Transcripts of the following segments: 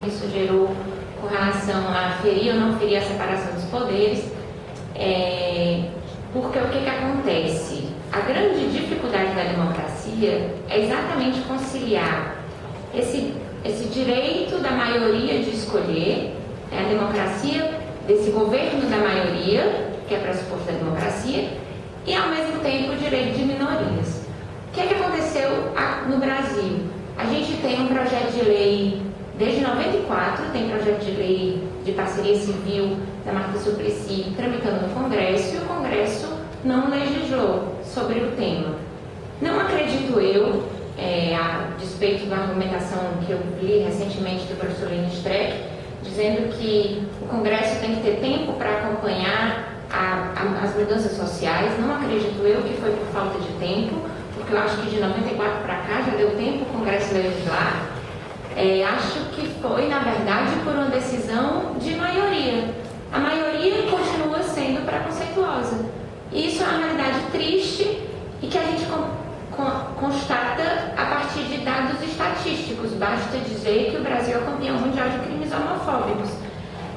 isso gerou com relação a ferir ou não ferir a separação dos poderes, porque o que acontece? A grande dificuldade da democracia é exatamente conciliar esse direito da maioria de escolher, a democracia desse governo da maioria, que é pressuposto da democracia, e ao mesmo tempo o direito de minorias. O que aconteceu no Brasil? A gente tem um projeto de lei, desde 94, tem projeto de lei de parceria civil da Marta Suplicy tramitando no Congresso, e o Congresso não legislou sobre o tema. Não acredito eu, a despeito da argumentação que eu li recentemente do professor Lênin Streck, dizendo que o Congresso tem que ter tempo para acompanhar as mudanças sociais. Não acredito eu que foi por falta de tempo, porque eu acho que de 94 para cá já deu tempo o Congresso legislar. Acho que foi, na verdade, por uma decisão de maioria. A maioria continua sendo preconceituosa. E isso é uma realidade triste e que a gente constata a partir de dados estatísticos. Basta dizer que o Brasil é campeão mundial de crimes homofóbicos.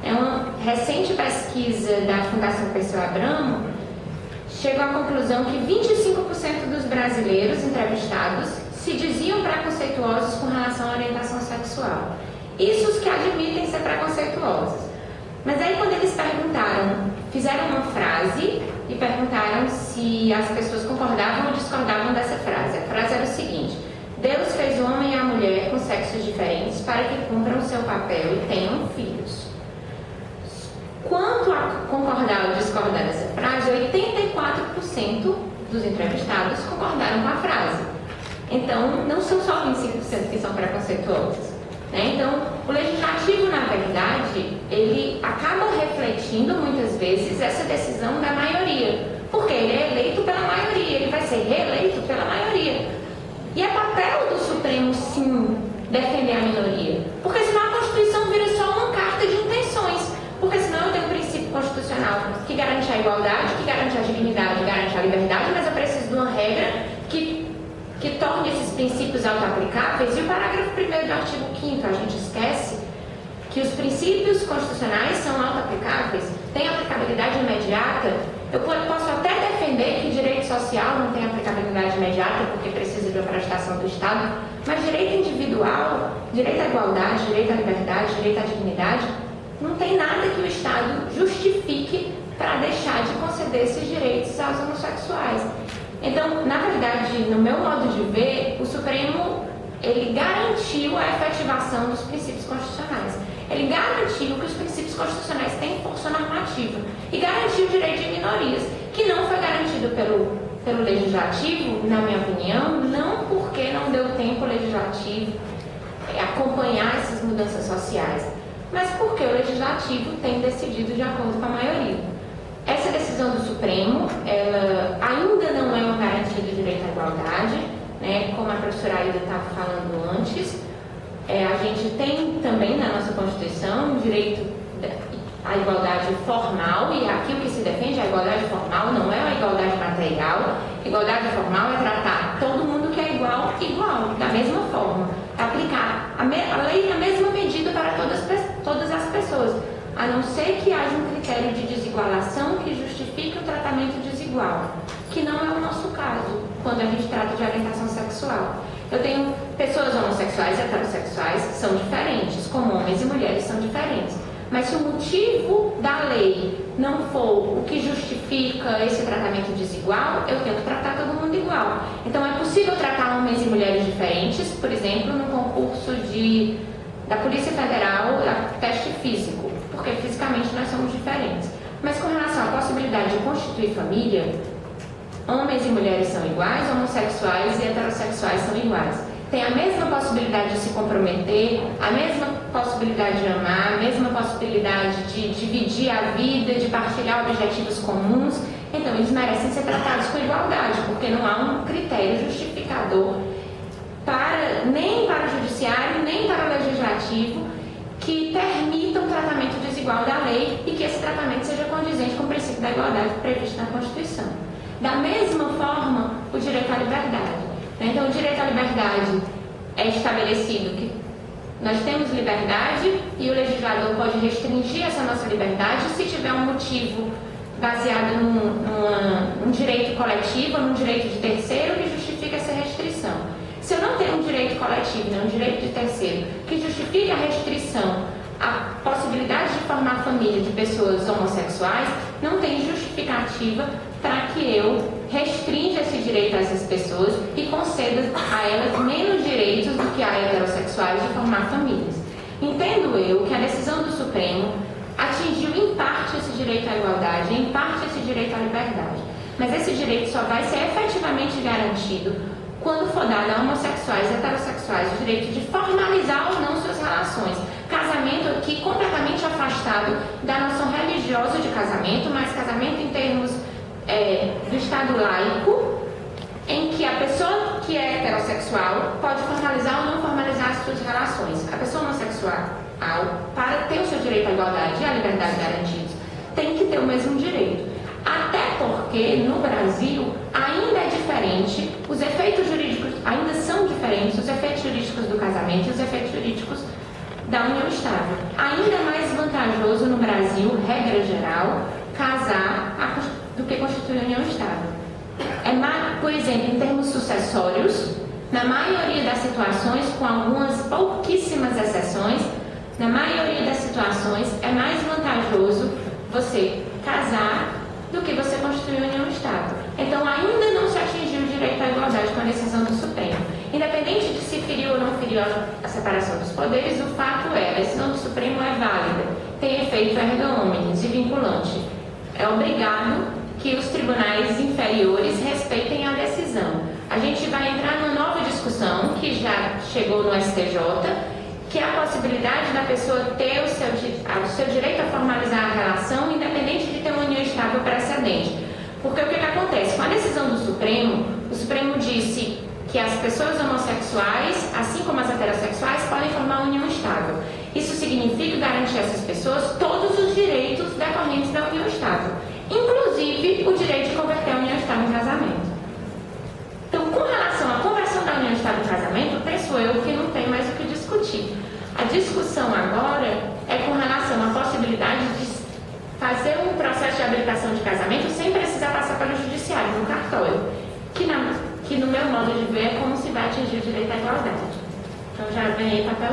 Uma recente pesquisa da Fundação Perseu Abramo chegou à conclusão que 25% dos brasileiros entrevistados se diziam preconceituosos com relação à orientação sexual. Isso os que admitem ser preconceituosos. Mas aí quando eles fizeram uma frase e perguntaram se as pessoas concordavam ou discordavam dessa frase. A frase era o seguinte: Deus fez o homem e a mulher com sexos diferentes para que cumpram o seu papel e tenham filhos. Quanto a concordar ou discordar dessa frase, 84% dos entrevistados concordaram com a frase. Então, não são só 25% que são preconceituosos. Então, o legislativo, na verdade, ele acaba refletindo muitas vezes essa decisão da maioria, porque ele é eleito pela maioria, ele vai ser reeleito pela maioria. E é papel do Supremo, sim, defender a minoria, porque senão a Constituição vira só uma carta de intenções, porque senão eu tenho um princípio constitucional que garante a igualdade, que garante a dignidade, que garante a liberdade, mas eu preciso de uma regra que torne esses princípios auto-aplicáveis. E o parágrafo 1º do artigo 5º, a gente esquece que os princípios constitucionais são auto-aplicáveis, têm aplicabilidade imediata. Eu posso até defender que direito social não tem aplicabilidade imediata porque precisa de uma prestação do Estado, mas direito individual, direito à igualdade, direito à liberdade, direito à dignidade, não tem nada que o Estado justifique para deixar de conceder esses direitos aos homossexuais. Então, na verdade, no meu modo de ver, o Supremo, ele garantiu a efetivação dos princípios constitucionais. Ele garantiu que os princípios constitucionais têm força normativa e garantiu o direito de minorias, que não foi garantido pelo Legislativo, na minha opinião, não porque não deu tempo ao Legislativo acompanhar essas mudanças sociais, mas porque o Legislativo tem decidido de acordo com a maioria. Essa decisão do Supremo, ela ainda não é uma garantia do direito à igualdade, né? Como a professora Aida estava falando antes. A gente tem também na nossa Constituição o direito à igualdade formal, e aqui o que se defende, a igualdade formal não é a igualdade material. Igualdade formal é tratar todo mundo que é igual, da mesma forma. Aplicar a lei na mesma medida para todas as pessoas, a não ser que haja um critério de desigualação que justifique o tratamento desigual, que não é o nosso caso, quando a gente trata de orientação sexual. Eu tenho pessoas homossexuais e heterossexuais que são diferentes, como homens e mulheres são diferentes. Mas se o motivo da lei não for o que justifica esse tratamento desigual, eu tenho que tratar todo mundo igual. Então é possível tratar homens e mulheres diferentes, por exemplo, no concurso da Polícia Federal, teste físico, porque fisicamente nós somos diferentes. Mas com relação à possibilidade de constituir família, homens e mulheres são iguais, homossexuais e heterossexuais são iguais. Tem a mesma possibilidade de se comprometer, a mesma possibilidade de amar, a mesma possibilidade de dividir a vida, de partilhar objetivos comuns. Então eles merecem ser tratados com igualdade, porque não há um critério justificador nem para o judiciário, nem para o legislativo, que permita um tratamento desigual da lei e que esse tratamento seja condizente com o princípio da igualdade previsto na Constituição. Da mesma forma, o direito à liberdade. Então, o direito à liberdade é estabelecido que Nós temos liberdade e o legislador pode restringir essa nossa liberdade se tiver um motivo baseado num direito coletivo, num direito de terceiro que justifica essa restrição. Se eu não tenho um direito coletivo, um direito de terceiro que justifique a restrição à possibilidade de formar família de pessoas homossexuais, não tem justificativa para que eu restrinja esse direito a essas pessoas e conceda a elas menos direitos do que a heterossexuais de formar famílias. Entendo eu que a decisão do Supremo atingiu em parte esse direito à igualdade, em parte esse direito à liberdade. Mas esse direito só vai ser efetivamente garantido quando for dado a homossexuais e heterossexuais o direito de formalizar ou não suas relações. Casamento aqui completamente afastado da noção religiosa de casamento, mas casamento em termos do Estado laico, em que a pessoa que é heterossexual pode formalizar ou não formalizar as suas relações. A pessoa homossexual, para ter o seu direito à igualdade e à liberdade garantidos, tem que ter o mesmo direito. Até porque, no Brasil, ainda é diferente, os efeitos jurídicos ainda são diferentes, os efeitos jurídicos do casamento e os efeitos jurídicos da união estável. Ainda é mais vantajoso no Brasil, regra geral, casar do que constituir união estável. Por exemplo, em termos sucessórios, na maioria das situações, com algumas pouquíssimas exceções, na maioria das situações é mais vantajoso você casar do que você constituir união estável. Então, ainda não se atingiu o direito à igualdade com a decisão do Supremo. Independente de se feriu ou não feriu a separação dos poderes, o fato é, a decisão do Supremo é válida, tem efeito erga omnes e vinculante. É obrigado que os tribunais inferiores respeitem a decisão. A gente vai entrar numa nova discussão, que já chegou no STJ, que é a possibilidade da pessoa ter o seu direito a formalizar a relação, independente de ter uma união estável precedente. Porque o que acontece? Com a decisão do Supremo, o Supremo disse que as pessoas homossexuais, assim como as heterossexuais, podem formar uma união estável. Isso significa garantir a essas pessoas todos os direitos decorrentes da união estável, inclusive o direito de converter a união estável em casamento. Então, com relação à conversão da união estável em casamento, penso eu que não tem mais o que discutir. A discussão agora é com relação à possibilidade de fazer um processo de habilitação de casamento sem precisar passar pelo judiciário, no cartório, que no meu modo de ver é como se vai atingir o direito à igualdade. Então já ganhei papel.